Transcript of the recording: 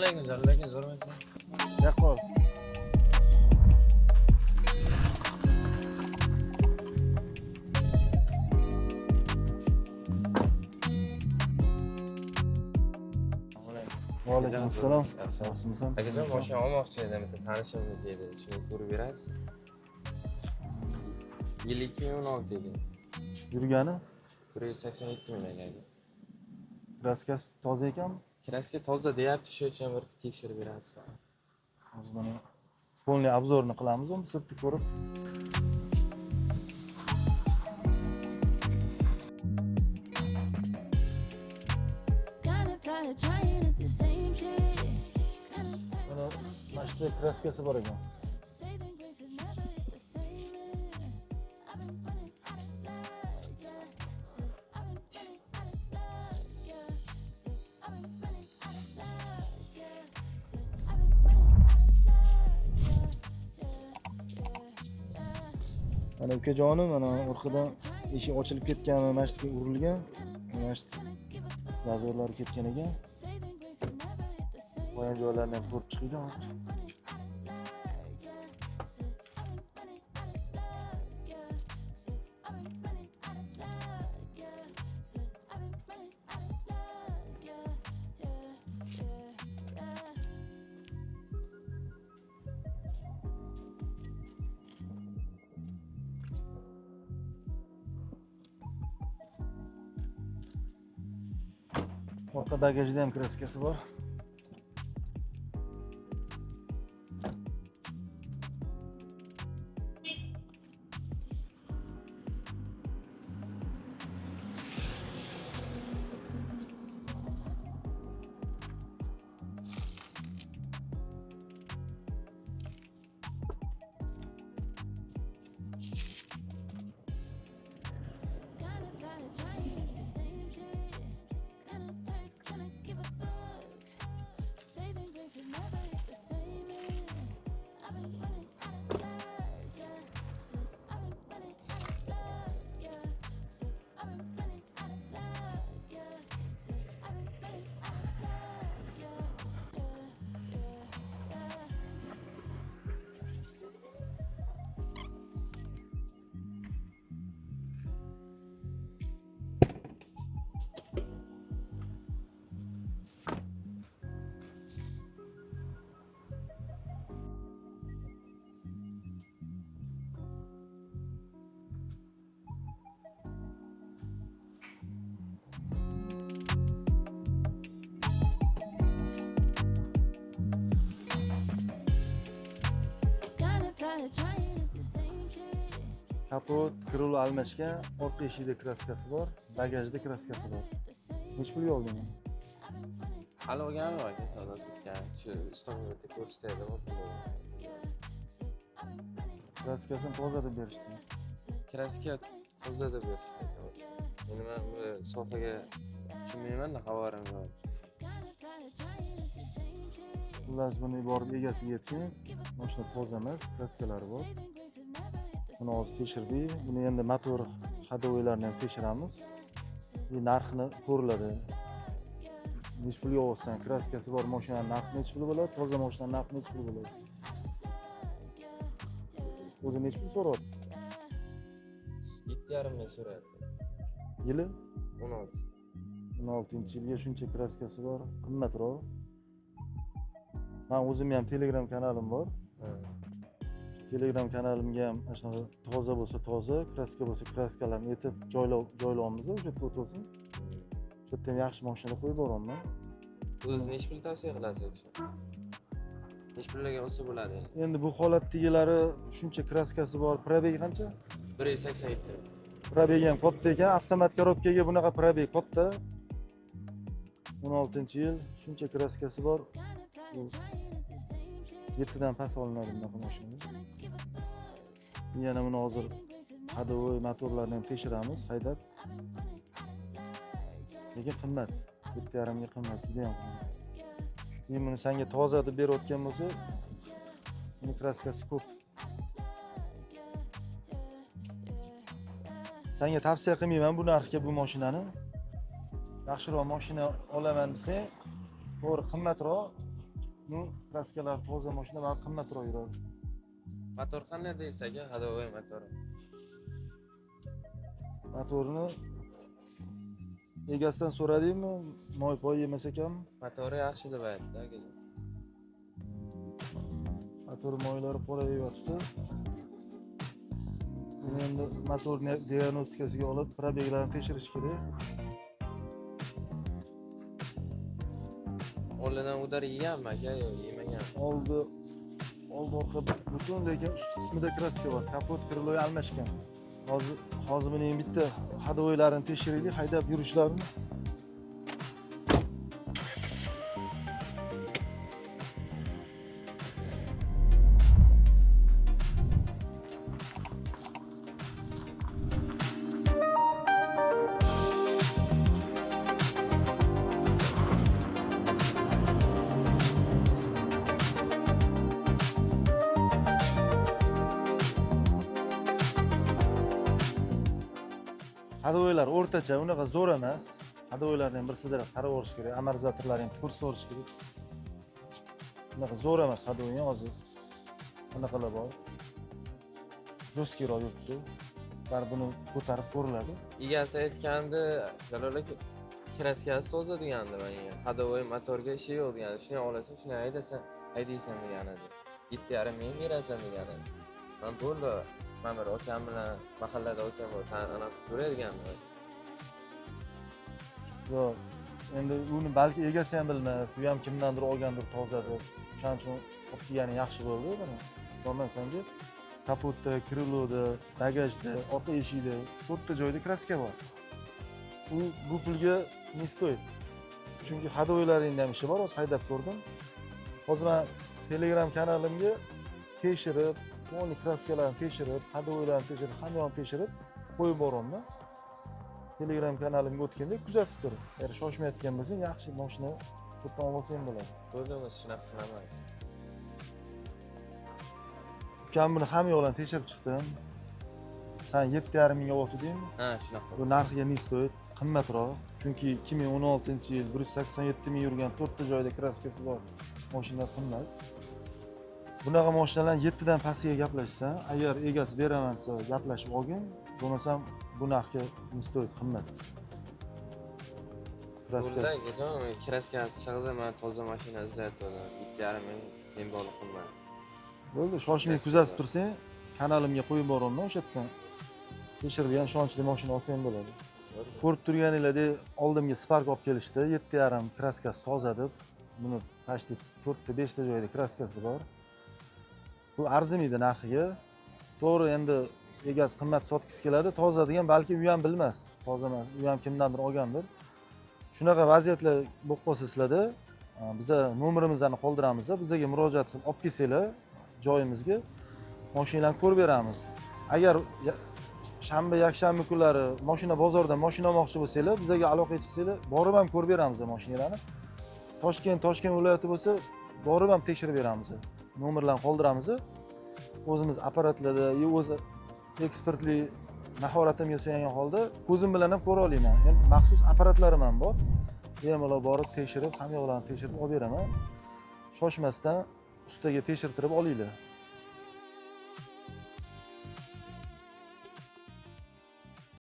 lekin zo'rmaysan. Yaqol. Vaalaykum assalom. Yaxshimisan? Akajon, mashina olmoqchi edim, bitta tanishimniki edi. Shuni ko'rib berasiz? Yil 2016 ekan. Yurgani? 187 ming ekan. Kraskasi toza ekanmi? Kraska toza deyapti, shu uchun bir tekshirib berasiz. Hozir mana polniy obzorni qilamiz, uni sirtni ko'rib. Mana shu kraskasi bor ekan. Mana ukajonim mana orqadan eshik ochilib ketgan, masjidga urilgan. Masjid yazorlari ketgan ekan. Qo'yan joylarni ham ko'rib chiqdi hozir. Orqa bagajida ham kraskasi bor. Kapot, krul almashgan, orqa eshikda kraskasi bor, bagajda kraskasi bor. Nech pulga oldingmi? Hali olganmi aka, savdo tutgan. Shu Istanbulda ko'rsatadi pul. Kraskasini toza deb berishdi. Kraska toza deb berishdi. Endi men bu sofaga tushunmayman-da, xabarim yo'q. Xullas buni borib egasiga yetgan. Mashina toza emas, kraskalari bor. Buni hozir tekshirdik. Buni endi motor hadovoylarini ham tekshiramiz. Bu narxini ko'riladi. Nech pulga olsan, kraskasi bor mashinaning narxi nech pul bo'ladi, toza mashinaning narxi nech pul bo'ladi. O'zi nech pul so'rayapti? 7,5 ming so'rayapti. Yili 16. 16-yilga shuncha kraskasi bor, qimmatroq. Men o'zimning ham Telegram kanalim bor. Telegram kanalimga ham mana shunaqa toza bo'lsa toza, kraska bo'lsa kraskalarni etib joylaymiz, o'sha yerga o'tsin. Shu yerda ham yaxshi mashina qo'yib boraman. O'zi nech pul tavsiya qilasiz? Nech pullarga olsa bo'ladi? Endi bu holatdagilari shuncha kraskasi bor, probegi qancha? 187. Probegi ham katta ekan, avtomat korobkaga bunaqa probeg katta. 16-yil, shuncha kraskasi bor. 7 dan past olinadi bunaqa mashina. Yana buni hozir hadovoy motorlarni ham tekshiramiz, haydab. Lekin qimmat. 7,5 ga qimmat, juda ham qimmat. Men buni senga toza deb berayotgan bo'lsa, buni kraskasi ko'p. Senga tavsiya qilmayman bu narxga bu mashinani. Yaxshiroq mashina olaman desang, to'g'ri qimmatroq, Bu kraskalar toza mashina va qimmatroq yuradi. Motor qanday deysiz aka? Hadovoy motori. Motorni egasidan so'radingmi? Moy poy yemas ekanmi? Motori yaxshi deb aytdi akajon. Motor moylari qo'layapti. Buni endi motor diagnostikasiga olib, probeglarni tekshirish kerak. Oldindan udar yeganmi aka yo yemagan? Oldi orqa butun, lekin ust qismida kraska bor. Kapot kriloy almashgan. Hozir buning bitta hadovoylarini tekshiraylik, haydab yurishlarini. Hadovoylar o'rtacha, unaqa zo'r emas. Hadovoylarning birsida qarab o'rish kerak, amortizatorlarni ko'rsatib o'rish kerak. Unaqa zo'r emas hadovoy hozir. Bunaqalar bor. Jo'skiroq yuribdi. Bari buni ko'tarib ko'riladi. Egasi aytgandi, Jalol aka, kraskasi toza degandi menga. Hadovoy motorga ishi yo'q degandi. Shuni olasan, shuni haydaysan degan edi. 7,5 ming berasan degan edi. Men bo'ldi. Men bir akam bilan mahallada akam bor, anaqa ko'radiganmi? Yo'q. Endi uni balki egasi ham bilmas, u ham kimdandir olgandir toza deb. O'shaning uchun olib kelgani yaxshi bo'ldi buni. Bo'lmasanga kapotda, kriloda, bagajda, orqa eshikda 4 ta joyda kraska bor. Bu pulga ne stoyt? Chunki hadovoylaringda ham ishi bor, hozir haydab ko'rdim. Hozir men Telegram kanalimga tekshirib, o'ni kraskalarni tekshirib, hadovoylarni tekshirib, hammasini tekshirib qo'yib boraman. Telegram kanalimga o'tganda kuzatib tur. Agar shoshmayotgan bo'lsang, yaxshi mashina cho'pdan olsang bo'ladi. Bo'ldi, shunaqa qilaman. Ukam buni hamma yo'ldan tekshirib chiqdim. Sen 7,5 mingga oltdingmi? Ha, shunaqa. Bu narxiga ne stoyt? Qimmatroq. Chunki 2016-yil 187 ming yurgan 4 ta joyda kraskasi bor. Mashina qimmat. Bunaqa mashinalar 7 dan pastiga gaplashsan, agar egasi beraman desa gaplashib olgin, bo'lmasam bu narxga ne stoyt qimmat. Kraskasi. Kraskasi chiqdi, men toza mashina izlayapman. 7,5 ming temboliq qilmadi. Bo'ldi, shoshmay kuzatib tursang, kanalimga qo'yib boraman o'sha yerdan. Tekshirgan ishonchli mashina olsang bo'ladi. Ko'rib turganinglardek, oldimga Spark olib kelishdi, 7,5 kraskasi toza deb. Buni pashti 4 ta 5 ta joyda kraskasi bor. Bu arzimaydi narxiga. To'g'ri, endi egasi qimmat sotgisi keladi, toza degan balki u ham bilmas. Toza emas, u ham kimdandir olgandir. Shunaqa vaziyatlar bo'lib qolsa sizlarda, biza nomerimizni qoldiramiz, bizga murojaat qilib olib kelsanglar joyimizga mashinalarni ko'rib beramiz. Agar shanba, yakshanba kunlari mashina bozordan mashina olmoqchi bo'lsanglar, bizga aloqaga chiqsanglar, borib ham ko'rib beramiz mashinalarni. Toshkent viloyati bo'lsa, borib ham tekshirib beramiz. Nomerlarni qoldiramiz. O'zimiz apparatlarda, o'z ekspertli mahoratimga suyangan holda ko'zim bilan ham ko'ra olaman. Endi maxsus apparatlarim ham bor. Bemalol borib tekshirib, hamma yo'qlarni tekshirib olib beraman. Shoshmasdan ustaga tekshirtirib olinglar.